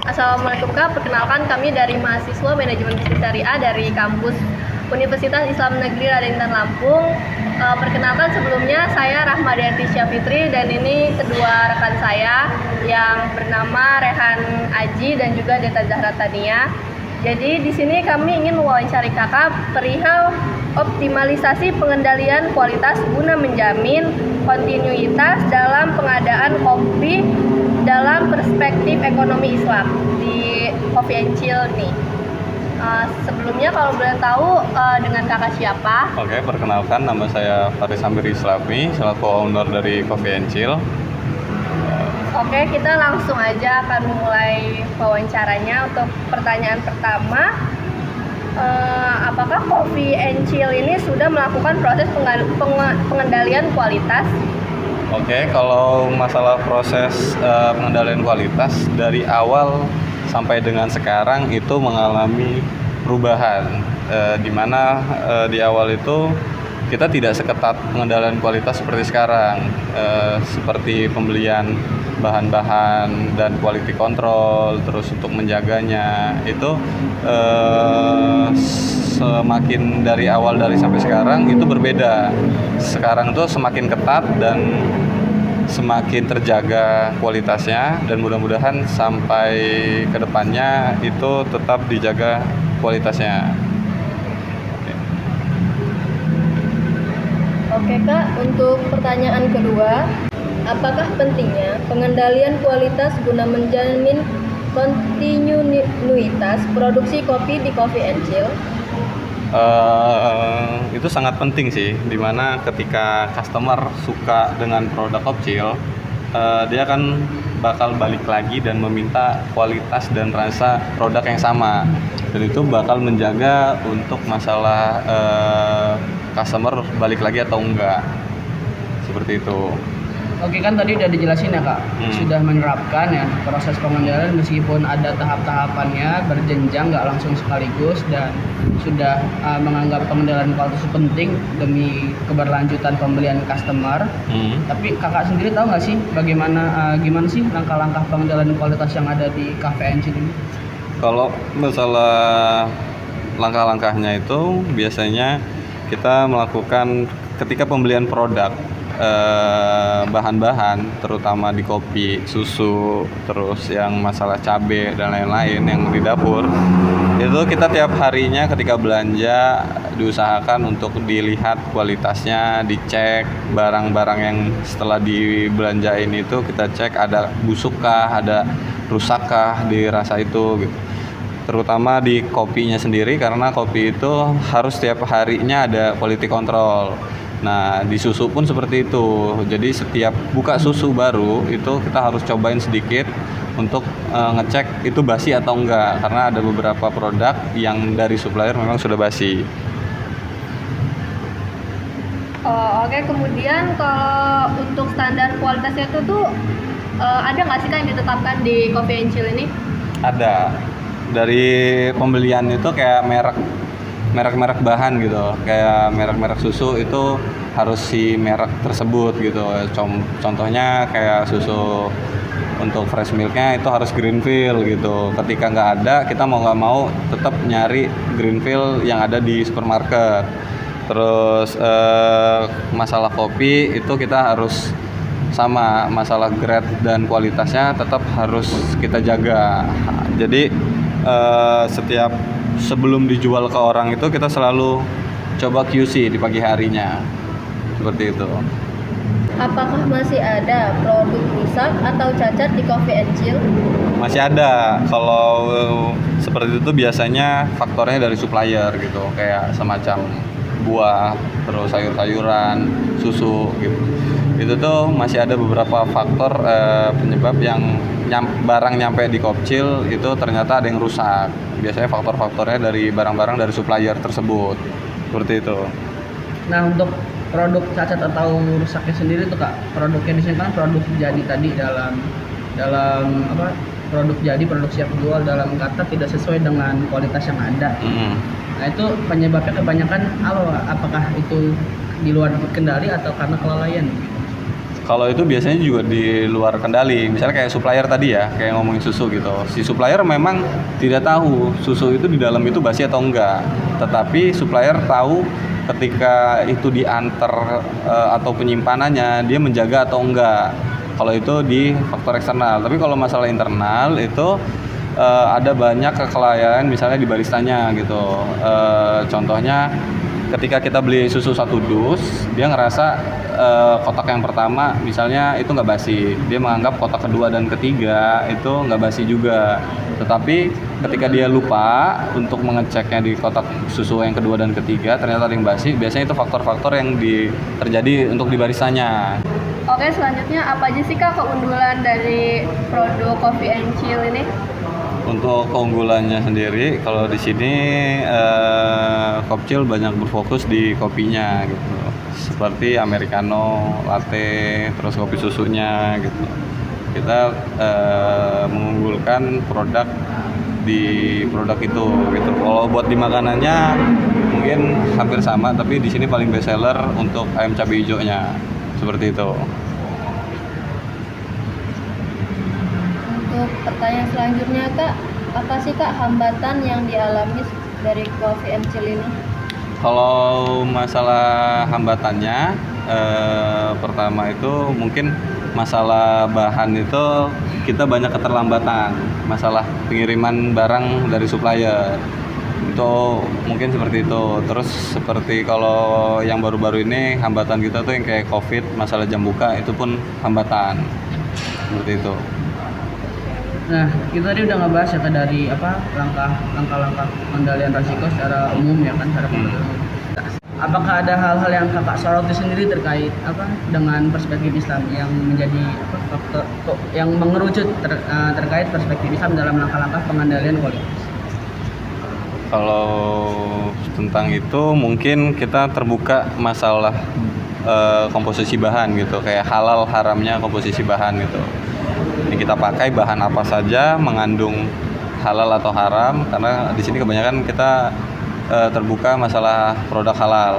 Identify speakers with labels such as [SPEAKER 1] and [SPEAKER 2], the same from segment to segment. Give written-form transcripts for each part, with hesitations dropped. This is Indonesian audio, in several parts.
[SPEAKER 1] Assalamualaikum Kak, perkenalkan kami dari mahasiswa Manajemen Bisnis Syariah dari kampus Universitas Islam Negeri Raden Intan Lampung. Perkenalkan sebelumnya saya Rahmadianti Syafitri dan ini kedua rekan saya yang bernama Rehan Aji dan juga Deta Zahra Tania. Jadi di sini kami ingin mewawancari Kakak perihal optimalisasi pengendalian kualitas guna menjamin kontinuitas dalam pengadaan kopi dalam perspektif ekonomi Islam di Coffee and Chill nih. Sebelumnya kalau boleh tahu dengan kakak siapa?
[SPEAKER 2] Oke, perkenalkan nama saya Faris Amir Islami, selaku owner dari Coffee and Chill.
[SPEAKER 1] Oke, kita langsung aja akan mulai wawancaranya. Untuk pertanyaan pertama, apakah Coffee and Chill ini sudah melakukan proses pengendalian kualitas?
[SPEAKER 2] Oke, kalau masalah proses pengendalian kualitas dari awal sampai dengan sekarang itu mengalami perubahan, di mana di awal itu kita tidak seketat pengendalian kualitas seperti sekarang, seperti pembelian bahan-bahan dan quality control, terus untuk menjaganya itu semakin dari awal dari sampai sekarang itu berbeda. Sekarang tuh semakin ketat dan semakin terjaga kualitasnya, dan mudah-mudahan sampai kedepannya itu tetap dijaga kualitasnya.
[SPEAKER 1] Oke Kak, untuk pertanyaan kedua, apakah pentingnya pengendalian kualitas guna menjamin kontinuitas produksi kopi di Coffee and Chill?
[SPEAKER 2] Itu sangat penting sih, dimana ketika customer suka dengan produk Kopcil, dia kan bakal balik lagi dan meminta kualitas dan rasa produk yang sama, dan itu bakal menjaga untuk masalah customer balik lagi atau enggak, seperti itu.
[SPEAKER 3] Oke, kan tadi udah dijelasin ya Kak, sudah menerapkan ya proses pengendalian meskipun ada tahap-tahapannya berjenjang, nggak langsung sekaligus, dan sudah menganggap pengendalian kualitas itu penting demi keberlanjutan pembelian customer. Tapi Kakak sendiri tahu nggak sih gimana sih langkah-langkah pengendalian kualitas yang ada di Coffee and Chill ini?
[SPEAKER 2] Kalau masalah langkah-langkahnya itu biasanya kita melakukan ketika pembelian produk, bahan-bahan terutama di kopi, susu, terus yang masalah cabai dan lain-lain yang di dapur, itu kita tiap harinya ketika belanja diusahakan untuk dilihat kualitasnya, dicek barang-barang yang setelah dibelanjain itu kita cek ada busukkah, ada rusakkah di rasa itu gitu. Terutama di kopinya sendiri, karena kopi itu harus tiap harinya ada quality control. Nah, di susu pun seperti itu. Jadi setiap buka susu baru itu kita harus cobain sedikit untuk ngecek itu basi atau enggak, karena ada beberapa produk yang dari supplier memang sudah basi.
[SPEAKER 1] Oke, kemudian kalau untuk standar kualitasnya itu tuh ada nggak sih Kak yang ditetapkan di Coffee and Chill ini?
[SPEAKER 2] Ada. Dari pembelian itu kayak merek-merek bahan gitu, kayak merek-merek susu itu harus si merek tersebut gitu. Contohnya kayak susu untuk fresh milknya itu harus Greenfield gitu. Ketika nggak ada, kita mau nggak mau tetap nyari Greenfield yang ada di supermarket. Terus masalah kopi itu kita harus sama, masalah grade dan kualitasnya tetap harus kita jaga. Jadi setiap sebelum dijual ke orang itu kita selalu coba QC di pagi harinya, seperti itu.
[SPEAKER 1] Apakah masih ada produk rusak atau cacat di Coffee and Chill?
[SPEAKER 2] Masih ada. Kalau seperti itu biasanya faktornya dari supplier gitu, kayak semacam buah, terus sayur-sayuran, susu gitu. Itu tuh masih ada beberapa faktor penyebab yang barang nyampe di Kopcil itu ternyata ada yang rusak. Biasanya faktor-faktornya dari barang-barang dari supplier tersebut, seperti itu.
[SPEAKER 3] Nah, untuk produk cacat atau rusaknya sendiri tuh Kak, produknya di sini kan produk jadi tadi dalam produk jadi, produk siap jual, dalam kata tidak sesuai dengan kualitas yang ada. Nah, itu penyebabnya kebanyakan apakah itu di luar kendali atau karena kelalaian?
[SPEAKER 2] Kalau itu biasanya juga di luar kendali. Misalnya kayak supplier tadi ya, kayak ngomongin susu gitu. Si supplier memang tidak tahu susu itu di dalam itu basi atau enggak. Tetapi supplier tahu ketika itu diantar atau penyimpanannya dia menjaga atau enggak. Kalau itu di faktor eksternal. Tapi kalau masalah internal itu ada banyak kelalaian misalnya di baristanya gitu. Contohnya ketika kita beli susu 1 dus, dia ngerasa kotak yang pertama misalnya itu nggak basi, dia menganggap kotak kedua dan ketiga itu nggak basi juga. Tetapi ketika dia lupa untuk mengeceknya di kotak susu yang kedua dan ketiga ternyata ada yang basi, biasanya itu faktor-faktor yang terjadi untuk di baristanya.
[SPEAKER 1] Oke, selanjutnya apa aja sih Kak keunggulan dari produk Coffee and Chill ini?
[SPEAKER 2] Untuk keunggulannya sendiri, kalau di sini Kopcil banyak berfokus di kopinya gitu, seperti americano, latte, terus kopi susunya gitu. Kita mengunggulkan produk di produk itu gitu. Kalau buat di makanannya mungkin hampir sama, tapi di sini paling best seller untuk ayam cabai hijaunya, seperti itu.
[SPEAKER 1] Untuk pertanyaan selanjutnya Kak, apa sih Kak hambatan yang dialami dari Coffee and Chill ini?
[SPEAKER 2] Kalau masalah hambatannya, pertama itu mungkin masalah bahan itu kita banyak keterlambatan, masalah pengiriman barang dari supplier itu mungkin seperti itu. Terus seperti kalau yang baru-baru ini hambatan kita tuh yang kayak COVID, masalah jam buka itu pun hambatan seperti itu.
[SPEAKER 3] Nah, kita tadi udah ngebahas ya Kak, dari langkah-langkah pengendalian risiko secara umum ya kan, secara pengendalian. Apakah ada hal-hal yang Kakak soroti sendiri terkait dengan perspektif Islam yang menjadi faktor yang mengerucut terkait perspektif Islam dalam langkah-langkah pengendalian kualitas?
[SPEAKER 2] Kalau tentang itu mungkin kita terbuka masalah komposisi bahan gitu, kayak halal haramnya komposisi bahan gitu. Ini kita pakai bahan apa saja, mengandung halal atau haram, karena di sini kebanyakan kita terbuka masalah produk halal.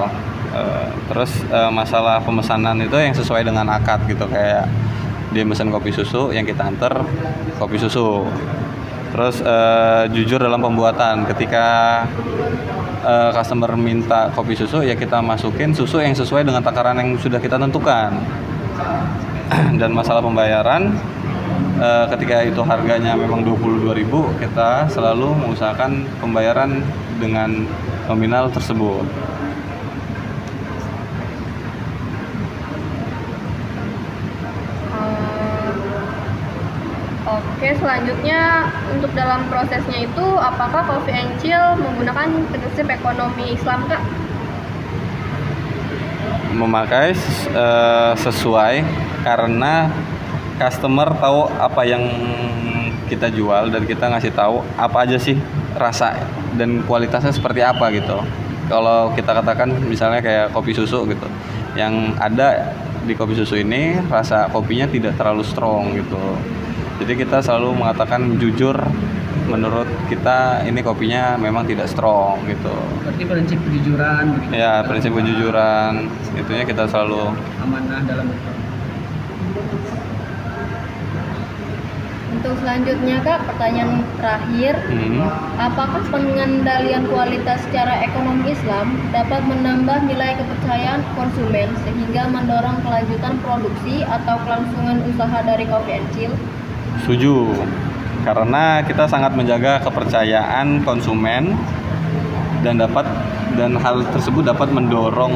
[SPEAKER 2] Terus masalah pemesanan itu yang sesuai dengan akad gitu, kayak dia pesan kopi susu yang kita antar kopi susu. Terus jujur dalam pembuatan, ketika customer minta kopi susu ya kita masukin susu yang sesuai dengan takaran yang sudah kita tentukan. Dan masalah pembayaran, ketika itu harganya memang 22.000, kita selalu mengusahakan pembayaran dengan nominal tersebut.
[SPEAKER 1] Oke, selanjutnya untuk dalam prosesnya itu apakah Coffee and Chill menggunakan prinsip ekonomi Islam Kak?
[SPEAKER 2] Memakai sesuai, karena customer tahu apa yang kita jual dan kita ngasih tahu apa aja sih rasa dan kualitasnya seperti apa gitu. Kalau kita katakan misalnya kayak kopi susu gitu, yang ada di kopi susu ini rasa kopinya tidak terlalu strong gitu. Jadi kita selalu mengatakan jujur, menurut kita ini kopinya memang tidak strong gitu.
[SPEAKER 3] Berarti prinsip kejujuran begitu.
[SPEAKER 2] Ya, prinsip kejujuran itunya kita selalu
[SPEAKER 3] amanah dalam itu.
[SPEAKER 1] Untuk selanjutnya Kak, pertanyaan terakhir, apakah pengendalian kualitas secara ekonomi Islam dapat menambah nilai kepercayaan konsumen sehingga mendorong kelanjutan produksi atau kelangsungan usaha dari Coffee and Chill?
[SPEAKER 2] Setuju, karena kita sangat menjaga kepercayaan konsumen dan hal tersebut dapat mendorong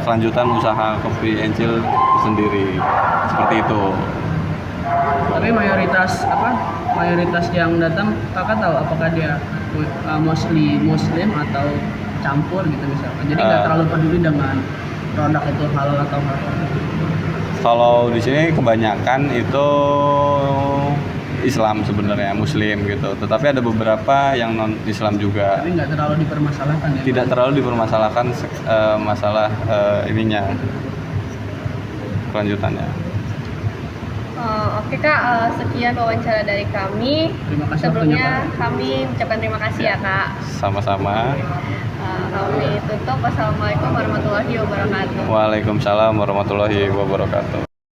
[SPEAKER 2] kelanjutan usaha Coffee and Chill sendiri, seperti itu.
[SPEAKER 3] Tapi mayoritas yang datang Kakak tahu apakah dia mostly Muslim atau campur gitu misalkan. Jadi nggak terlalu peduli dengan produk itu halal atau haram.
[SPEAKER 2] Kalau di sini kebanyakan itu Islam sebenarnya, Muslim gitu. Tetapi ada beberapa yang non Islam juga.
[SPEAKER 3] Tapi nggak terlalu dipermasalahkan ya.
[SPEAKER 2] Tidak terlalu dipermasalahkan masalah ininya, kelanjutannya.
[SPEAKER 1] Oke, Oke Kak, sekian wawancara dari kami.
[SPEAKER 3] Terima kasih waktunya,
[SPEAKER 1] Sebelumnya kami ucapkan terima kasih ya Kak.
[SPEAKER 2] Sama-sama.
[SPEAKER 1] Kami tutup. Wassalamualaikum warahmatullahi wabarakatuh.
[SPEAKER 2] Waalaikumsalam warahmatullahi wabarakatuh.